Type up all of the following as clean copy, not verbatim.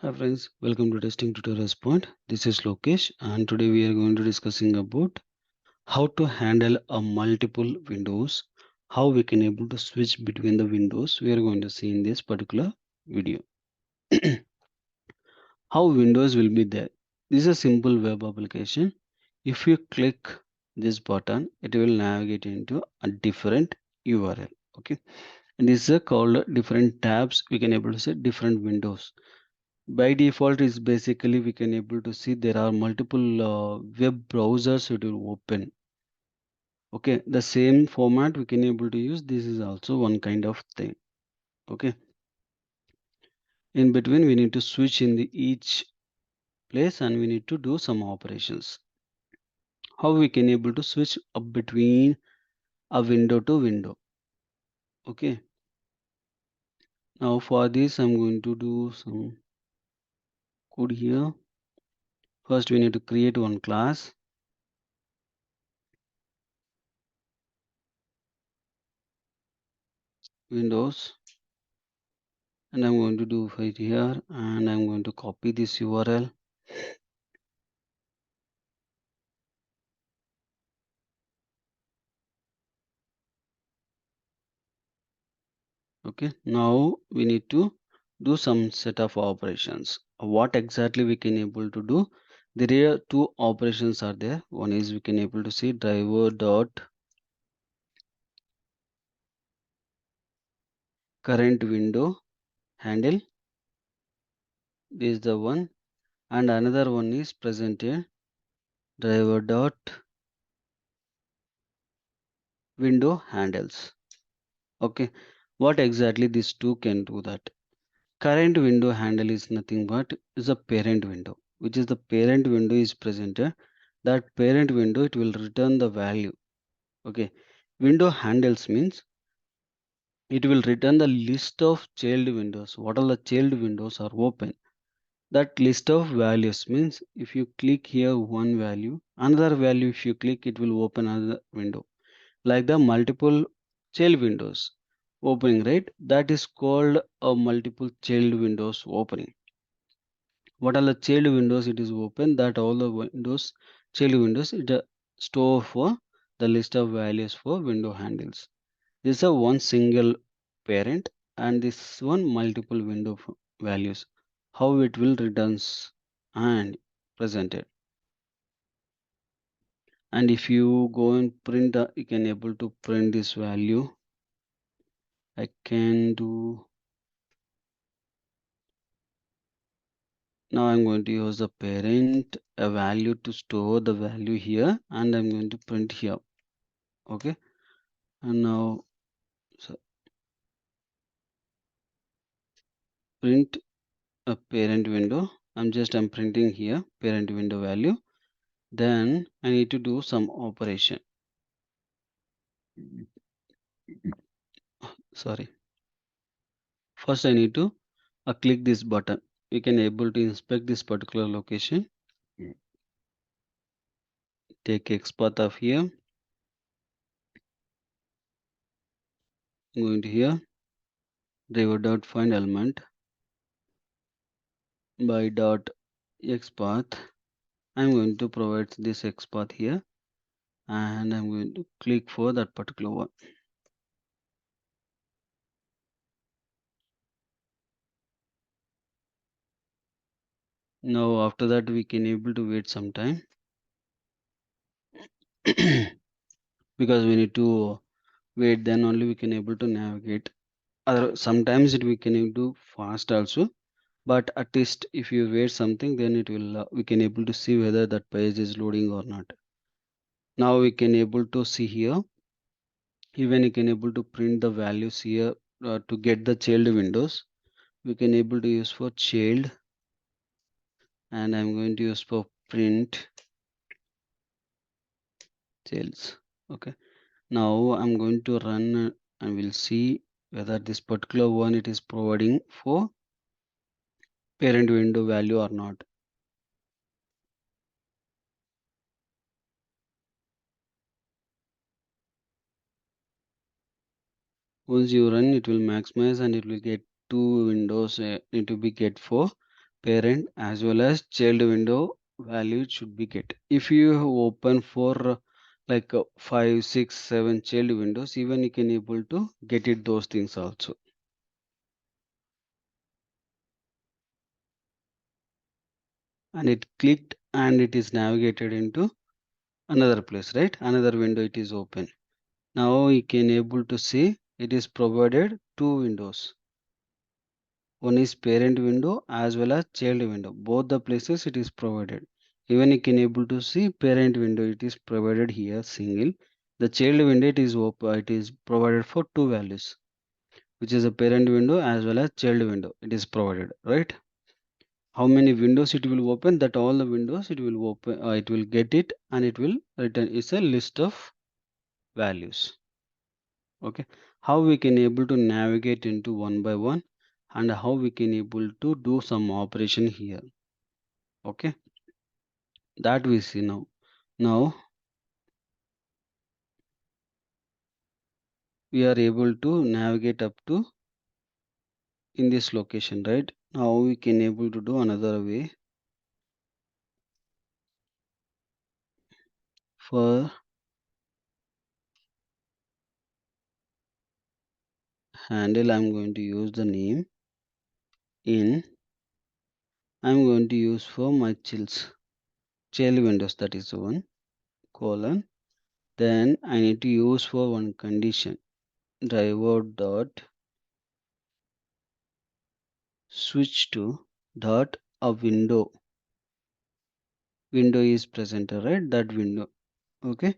Hi friends, welcome to Testing Tutorials Point. This is Lokesh and today we are going to discussing about how to handle a multiple windows, how we can able to switch between the windows. We are going to see in this particular video. How windows will be there. This is a simple web application. If you click this button, it will navigate into a different URL. Okay, and this is called different tabs. We can able to see different windows. By default is basically we can able to see there are multiple web browsers it will open. Okay, the same format we can able to use. This is also one kind of thing. Okay, in between we need to switch in the each place and we need to do some operations. How we can able to switch up between a window to window. Okay, now for this I'm going to do some code here. First we need to create one class, Windows, and I'm going to do right here and I'm going to copy this URL. Okay, now we need to do some set of operations. What exactly we can able to do? There are two operations are there. One is we can able to see driver dot current window handle. This is the one, and another one is presented driver dot window handles. Okay, what exactly these two can do that? Current window handle is nothing but is a parent window, which is the parent window is presented. That parent window it will return the value. Okay, window handles means it will return the list of child windows. What all the child windows are open? That list of values means if you click here one value, another value if you click it will open another window. Like the multiple child windows opening, right? That is called a multiple child windows opening. What are the child windows it is open? That all the windows, child windows, it store for the list of values for window handles. This is a one single parent and this one multiple window values. How it will returns and presented. And if you go and print, you can able to print this value. I can do. Now I'm going to use the parent a value to store the value here, and I'm going to print here. Okay, and now so print a parent window. I'm printing here parent window value. Then I need to do some operation. Sorry. First I need to click this button. You can able to inspect this particular location. Take XPath of here. I'm going to here. Driver dot find element by dot XPath. I'm going to provide this XPath here and I'm going to click for that particular one. Now after that we can able to wait some time because we need to wait, then only we can able to navigate. Sometimes it we can do fast also, but at least if you wait something then it will we can able to see whether that page is loading or not. Now we can able to see here, even you can able to print the values here to get the child windows. We can able to use for child and I'm going to use for print sales. Okay, now I'm going to run and we'll see whether this particular one it is providing for parent window value or not. Once you run it will maximize and it will get two windows need to be get for parent as well as child window value should be get. If you open for like 5, 6, 7 child windows, even you can able to get it those things also. And it clicked and it is navigated into another place, right? Another window it is open. Now you can able to see it is provided two windows. One is parent window as well as child window. Both the places it is provided. Even you can able to see parent window it is provided here single. The child window it is open, it is provided for two values, which is a parent window as well as child window. It is provided, right? How many windows it will open? That all the windows it will open. It will get it and it will return. It's a list of values. Okay, how we can able to navigate into one by one and how we can able to do some operation here. Okay, that we see now. Now we are able to navigate up to in this location, right? Now we can able to do another way. For handle I'm going to use the name in. I'm going to use for my child windows, that is one colon. Then I need to use for one condition, driver dot switch to dot a window is present, right? That window. Okay,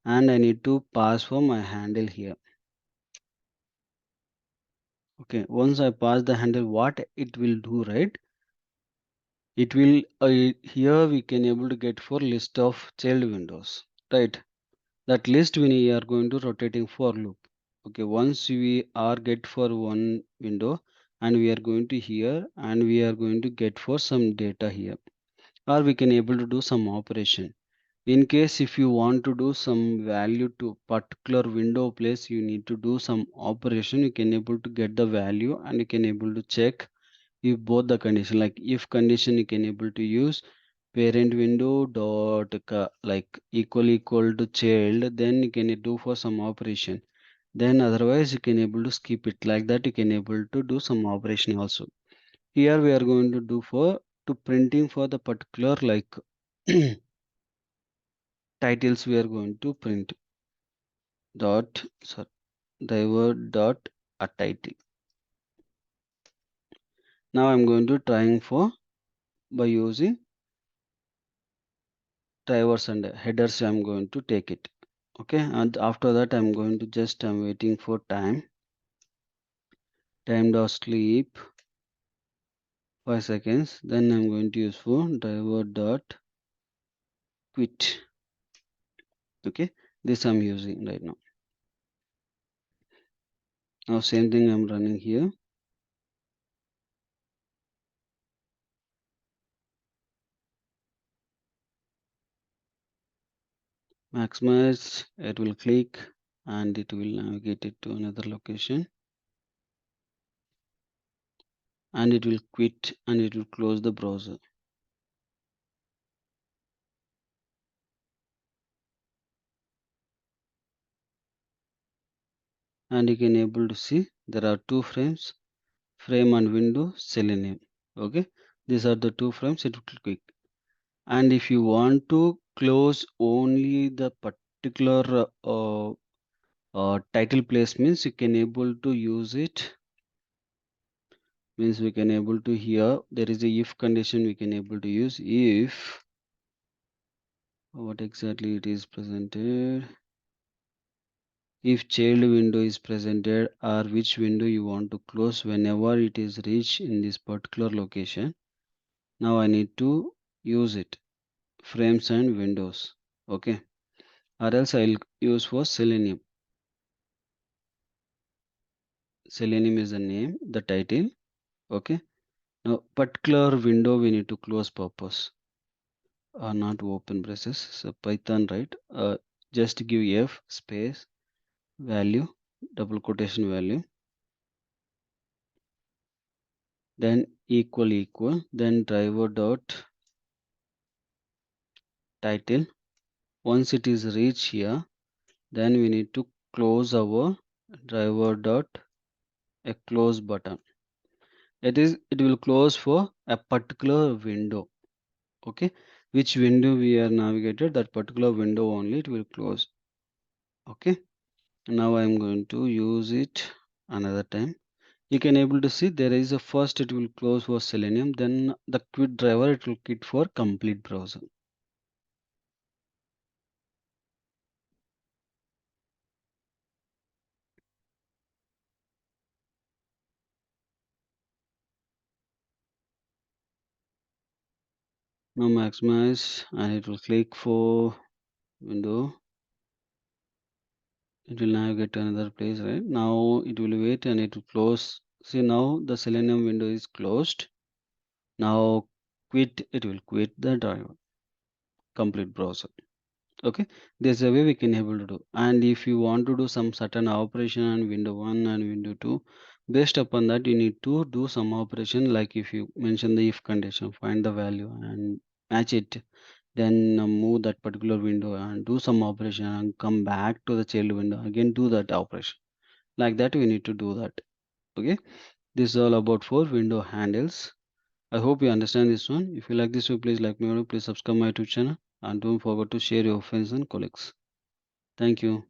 and I need to pass for my handle here. Okay, once I pass the handle, what it will do, right? It will here we can able to get for list of child windows, right? That list we are going to rotating for loop. Okay, once we are get for one window and we are going to here and we are going to get for some data here, or we can able to do some operation. In case if you want to do some value to particular window place, you need to do some operation. You can able to get the value and you can able to check if both the condition, like if condition you can able to use parent window dot like equal to child, then you can do for some operation. Then otherwise you can able to skip it, like that you can able to do some operation also. Here we are going to do for to printing for the particular like titles we are going to print dot sorry, driver dot a title. Now I'm going to trying for by using drivers and headers. I'm going to take it. Okay, and after that I'm going to just I'm waiting for time dot sleep 5 seconds. Then I'm going to use for driver dot quit. Okay, this I'm using right now. Now same thing I'm running here. Maximize, it will click and it will navigate it to another location and it will quit and it will close the browser. And you can able to see there are two frames, frame and window selenium. Okay, these are the two frames, it will click. And if you want to close only the particular title place, means you can able to use it, means we can able to here there is a if condition we can able to use. If what exactly it is presented, if child window is presented or which window you want to close whenever it is reached in this particular location. Now I need to use it frames and windows. Okay, or else I'll use for selenium. Selenium is the name, the title. Okay, now particular window we need to close purpose or not open braces. So Python, right? Just give f space value double quotation value, then equal, then driver dot title. Once it is reached here, then we need to close our driver dot a close button. It will close for a particular window. Okay, which window we are navigated, that particular window only it will close. Okay, now I am going to use it another time. You can able to see there is a first it will close for Selenium, then the quit driver it will quit for complete browser. Now maximize and it will click for window. It will navigate to another place, right? Now it will wait and it will close. See, now the Selenium window is closed. Now quit, it will quit the driver, complete browser. Okay, there's a way we can able to do. And if you want to do some certain operation on window 1 and window 2, based upon that you need to do some operation, like if you mention the if condition, find the value and match it, then move that particular window and do some operation and come back to the child window again, do that operation. Like that we need to do that. Okay, this is all about for window handles. I hope you understand this one. If you like this video, please like my video, please subscribe my YouTube channel, and don't forget to share your friends and colleagues. Thank you.